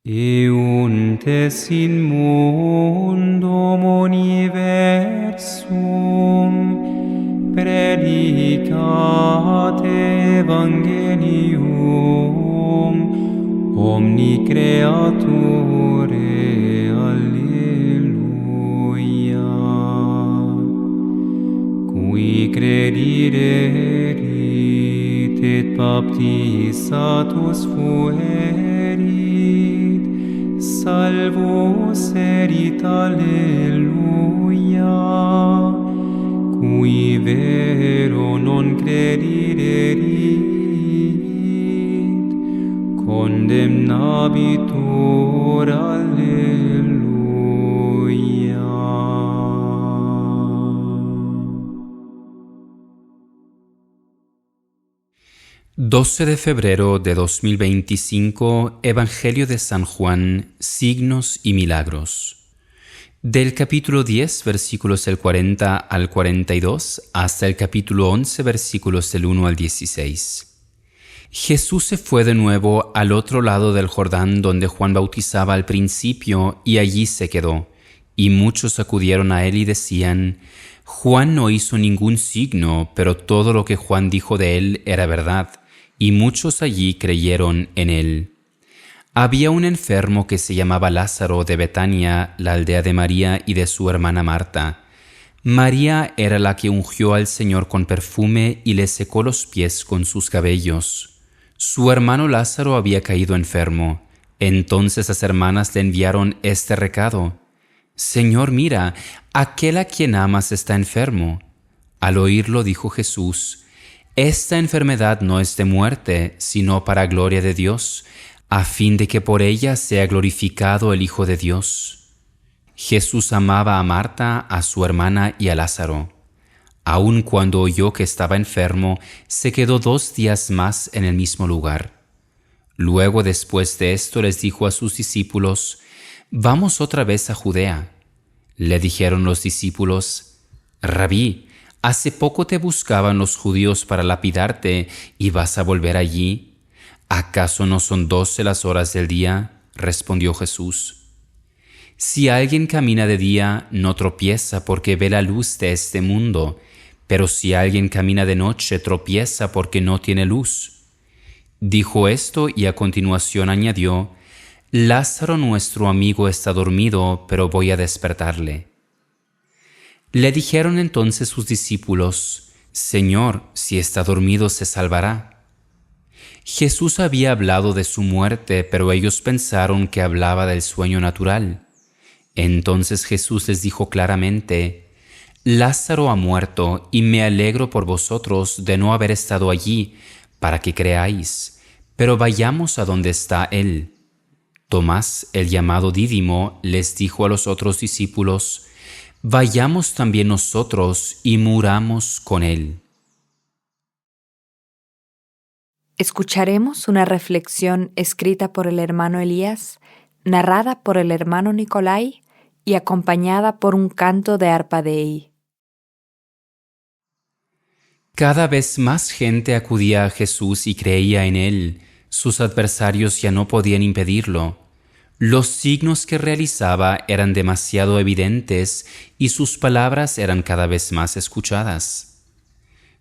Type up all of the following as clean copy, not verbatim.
Euntes in mundum universum predicat evangelium omni creature. Alleluia. Qui crediderit et baptizatus fuerit, salvus erit. Alleluia. Qui vero non crediderit, condemnabitur. Alleluia. 12 de febrero de 2025, Evangelio de San Juan, signos y milagros. Del capítulo 10, versículos del 40 al 42, hasta el capítulo 11, versículos del 1 al 16. Jesús se fue de nuevo al otro lado del Jordán donde Juan bautizaba al principio, y allí se quedó. Y muchos acudieron a él y decían: Juan no hizo ningún signo, pero todo lo que Juan dijo de él era verdad. Y muchos allí creyeron en él. Había un enfermo que se llamaba Lázaro de Betania, la aldea de María y de su hermana Marta. María era la que ungió al Señor con perfume y le secó los pies con sus cabellos. Su hermano Lázaro había caído enfermo. Entonces las hermanas le enviaron este recado: Señor, mira, aquel a quien amas está enfermo. Al oírlo dijo Jesús: Esta enfermedad no es de muerte, sino para gloria de Dios, a fin de que por ella sea glorificado el Hijo de Dios. Jesús amaba a Marta, a su hermana y a Lázaro. Aun cuando oyó que estaba enfermo, se quedó 2 días más en el mismo lugar. Luego, después de esto, les dijo a sus discípulos: Vamos otra vez a Judea. Le dijeron los discípulos: Rabí, hace poco te buscaban los judíos para lapidarte, ¿y vas a volver allí? ¿Acaso no son 12 las horas del día? Respondió Jesús. Si alguien camina de día, no tropieza porque ve la luz de este mundo, pero si alguien camina de noche, tropieza porque no tiene luz. Dijo esto y a continuación añadió: Lázaro nuestro amigo está dormido, pero voy a despertarle. Le dijeron entonces sus discípulos: Señor, si está dormido, se salvará. Jesús había hablado de su muerte, pero ellos pensaron que hablaba del sueño natural. Entonces Jesús les dijo claramente: Lázaro ha muerto, y me alegro por vosotros de no haber estado allí, para que creáis. Pero vayamos a donde está él. Tomás, el llamado Dídimo, les dijo a los otros discípulos: Vayamos también nosotros y muramos con él. Escucharemos una reflexión escrita por el hermano Elías, narrada por el hermano Nicolai y acompañada por un canto de arpa Dei. Cada vez más gente acudía a Jesús y creía en él. Sus adversarios ya no podían impedirlo. Los signos que realizaba eran demasiado evidentes y sus palabras eran cada vez más escuchadas.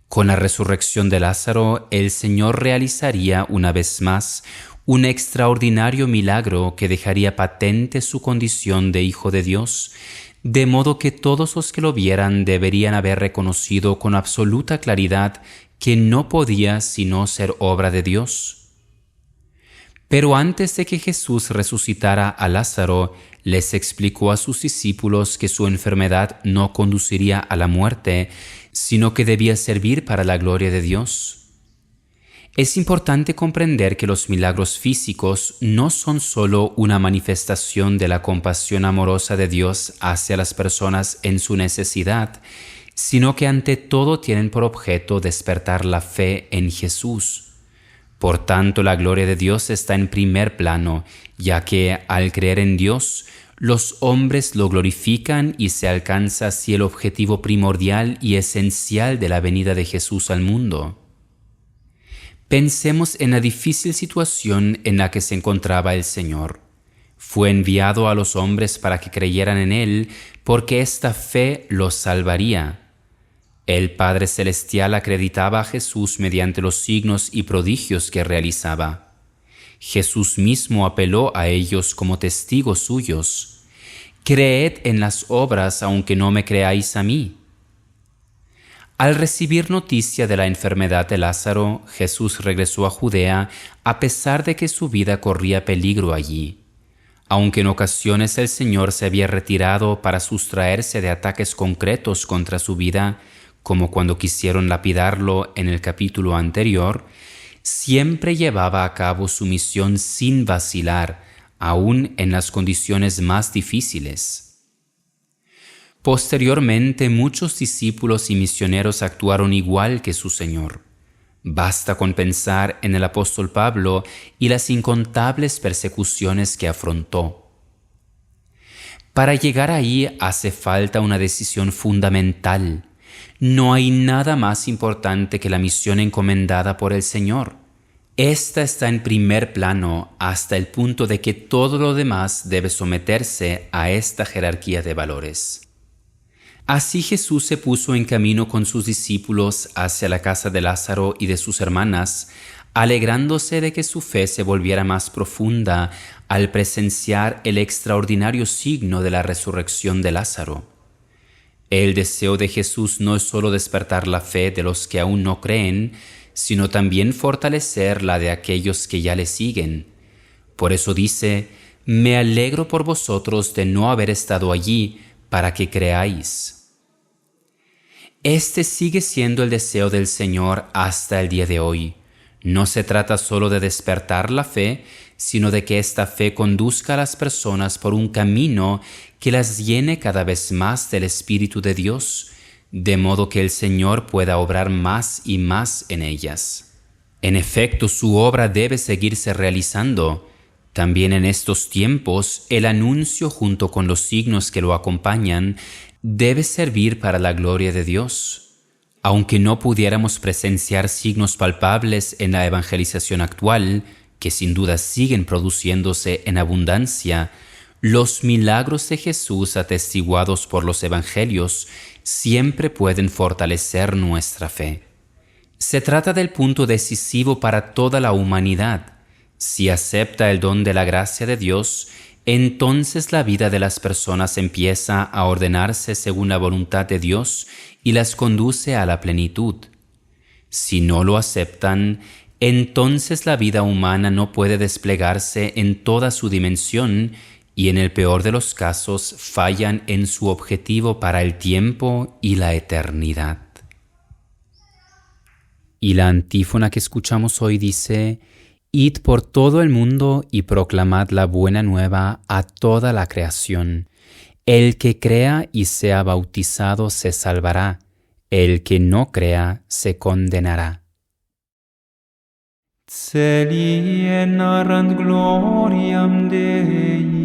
Con la resurrección de Lázaro, el Señor realizaría una vez más un extraordinario milagro que dejaría patente su condición de Hijo de Dios, de modo que todos los que lo vieran deberían haber reconocido con absoluta claridad que no podía sino ser obra de Dios. Pero antes de que Jesús resucitara a Lázaro, les explicó a sus discípulos que su enfermedad no conduciría a la muerte, sino que debía servir para la gloria de Dios. Es importante comprender que los milagros físicos no son solo una manifestación de la compasión amorosa de Dios hacia las personas en su necesidad, sino que ante todo tienen por objeto despertar la fe en Jesús. Por tanto, la gloria de Dios está en primer plano, ya que, al creer en Dios, los hombres lo glorifican y se alcanza así el objetivo primordial y esencial de la venida de Jesús al mundo. Pensemos en la difícil situación en la que se encontraba el Señor. Fue enviado a los hombres para que creyeran en Él, porque esta fe los salvaría. El Padre Celestial acreditaba a Jesús mediante los signos y prodigios que realizaba. Jesús mismo apeló a ellos como testigos suyos. Creed en las obras aunque no me creáis a mí. Al recibir noticia de la enfermedad de Lázaro, Jesús regresó a Judea a pesar de que su vida corría peligro allí. Aunque en ocasiones el Señor se había retirado para sustraerse de ataques concretos contra su vida, como cuando quisieron lapidarlo en el capítulo anterior, siempre llevaba a cabo su misión sin vacilar, aun en las condiciones más difíciles. Posteriormente, muchos discípulos y misioneros actuaron igual que su Señor. Basta con pensar en el apóstol Pablo y las incontables persecuciones que afrontó. Para llegar ahí hace falta una decisión fundamental. No hay nada más importante que la misión encomendada por el Señor. Esta está en primer plano hasta el punto de que todo lo demás debe someterse a esta jerarquía de valores. Así Jesús se puso en camino con sus discípulos hacia la casa de Lázaro y de sus hermanas, alegrándose de que su fe se volviera más profunda al presenciar el extraordinario signo de la resurrección de Lázaro. El deseo de Jesús no es solo despertar la fe de los que aún no creen, sino también fortalecer la de aquellos que ya le siguen. Por eso dice: «Me alegro por vosotros de no haber estado allí, para que creáis». Este sigue siendo el deseo del Señor hasta el día de hoy. No se trata solo de despertar la fe, sino de que esta fe conduzca a las personas por un camino que las llene cada vez más del Espíritu de Dios, de modo que el Señor pueda obrar más y más en ellas. En efecto, su obra debe seguirse realizando. También en estos tiempos, el anuncio junto con los signos que lo acompañan debe servir para la gloria de Dios. Aunque no pudiéramos presenciar signos palpables en la evangelización actual, que sin duda siguen produciéndose en abundancia, los milagros de Jesús atestiguados por los evangelios siempre pueden fortalecer nuestra fe. Se trata del punto decisivo para toda la humanidad. Si acepta el don de la gracia de Dios, entonces la vida de las personas empieza a ordenarse según la voluntad de Dios y las conduce a la plenitud. Si no lo aceptan, entonces la vida humana no puede desplegarse en toda su dimensión y en el peor de los casos fallan en su objetivo para el tiempo y la eternidad. Y la antífona que escuchamos hoy dice: «Id por todo el mundo y proclamad la buena nueva a toda la creación. El que crea y sea bautizado se salvará, el que no crea se condenará». Celie narrant gloriam Dei,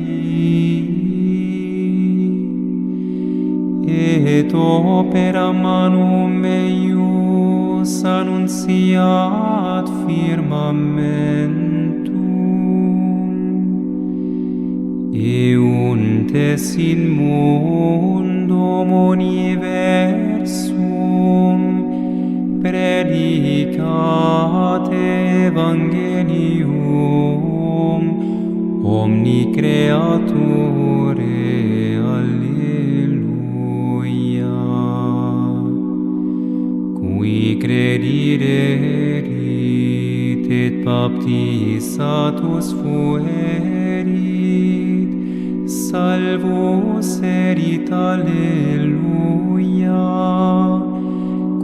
et opera manum eius annunciat firmamentum, euntes in mundum universum predicat evangelium omni creature. Alleluia. Qui credirerit et baptizatus fuerit, salvus erit. Alleluia.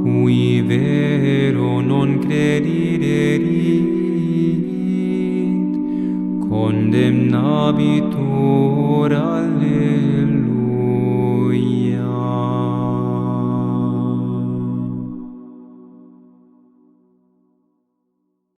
Qui vero non credirerit, condemnabitur. Alleluia.